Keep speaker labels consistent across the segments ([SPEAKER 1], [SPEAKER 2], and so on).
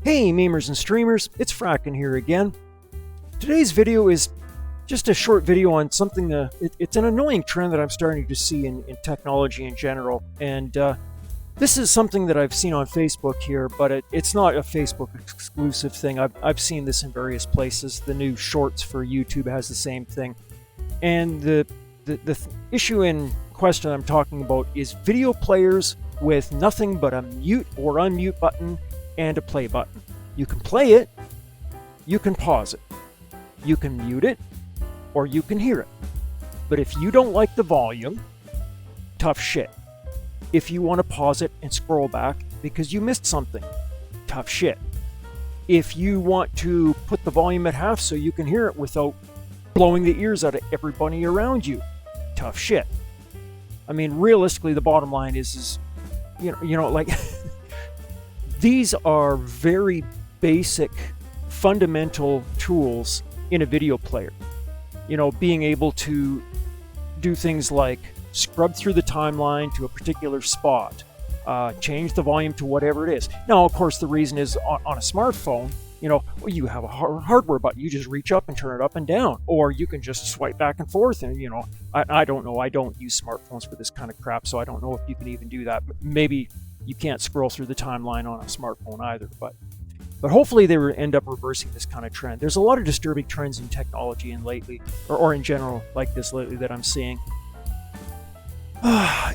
[SPEAKER 1] Hey memers and streamers, it's Fracken here again. Today's video is just a short video on something, it's an annoying trend that I'm starting to see in technology in general. And this is something that I've seen on Facebook here, but it's not a Facebook exclusive thing. I've seen this in various places. The new shorts for YouTube has the same thing. And the issue in question I'm talking about is video players with nothing but a mute or unmute button and a play button. You can play it, you can pause it, you can mute it, or you can hear it. But if you don't like the volume, tough shit. If you want to pause it and scroll back because you missed something, tough shit. If you want to put the volume at half so you can hear it without blowing the ears out of everybody around you, tough shit. I mean, realistically, the bottom line is you know, like these are very basic, fundamental tools in a video player. You know, being able to do things like scrub through the timeline to a particular spot, change the volume to whatever it is. Now, of course, the reason is on a smartphone, you know, you have a hardware button. You just reach up and turn it up and down, or you can just swipe back and forth. And, you know, I don't know. I don't use smartphones for this kind of crap, so I don't know if you can even do that. But maybe you can't scroll through the timeline on a smartphone either, but hopefully they will end up reversing this kind of trend. There's a lot of disturbing trends in technology and lately, or in general like this lately that I'm seeing.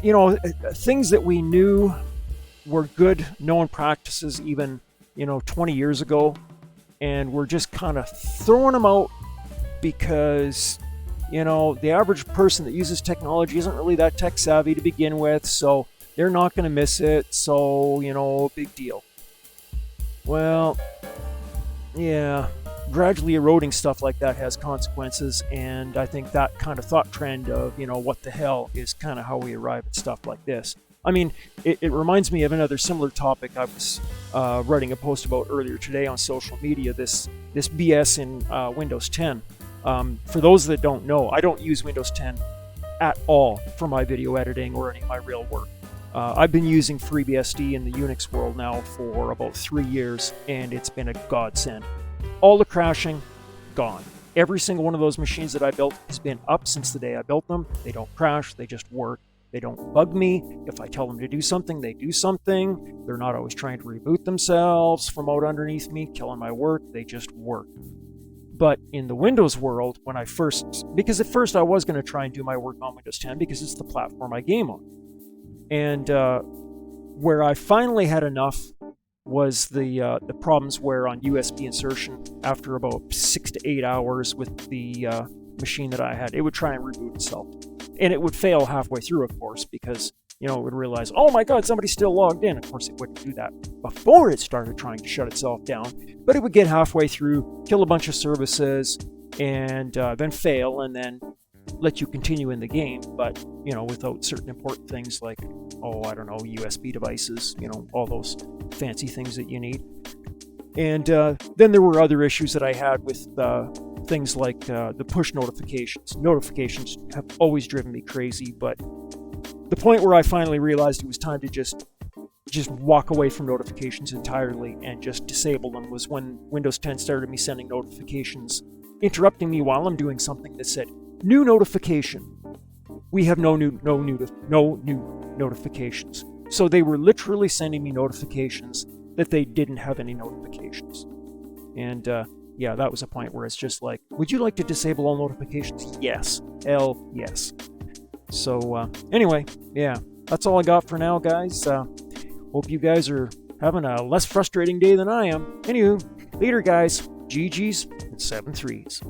[SPEAKER 1] You know, things that we knew were good known practices even, 20 years ago, and we're just kind of throwing them out because, the average person that uses technology isn't really that tech savvy to begin with, so they're not going to miss it, so, big deal. Well, yeah, gradually eroding stuff like that has consequences, and I think that kind of thought trend of, what the hell is kind of how we arrive at stuff like this. I mean, it reminds me of another similar topic I was writing a post about earlier today on social media, this BS in Windows 10. For those that don't know, I don't use Windows 10 at all for my video editing or any of my real work. I've been using FreeBSD in the Unix world now for about 3 years, and it's been a godsend. All the crashing, gone. Every single one of those machines that I built has been up since the day I built them. They don't crash, they just work. They don't bug me. If I tell them to do something, they do something. They're not always trying to reboot themselves from out underneath me, killing my work. They just work. But in the Windows world, because at first I was going to try and do my work on Windows 10 because it's the platform I game on. And where I finally had enough was the problems where on USB insertion, after about 6 to 8 hours with the machine that I had, it would try and reboot itself. And it would fail halfway through, of course, because, it would realize, oh my God, somebody's still logged in. Of course, it wouldn't do that before it started trying to shut itself down. But it would get halfway through, kill a bunch of services, and then fail, and then let you continue in the game, but, without certain important things like, USB devices, all those fancy things that you need. And then there were other issues that I had with things like the push notifications. Notifications have always driven me crazy, but the point where I finally realized it was time to just walk away from notifications entirely and just disable them was when Windows 10 started me sending notifications, interrupting me while I'm doing something that said, "New notification. We have no new notifications." So they were literally sending me notifications that they didn't have any notifications. And yeah, that was a point where it's just like, would you like to disable all notifications? Yes. Hell yes. So anyway, yeah, that's all I got for now, guys. Hope you guys are having a less frustrating day than I am. Anywho, later, guys. GG's and 7 3s.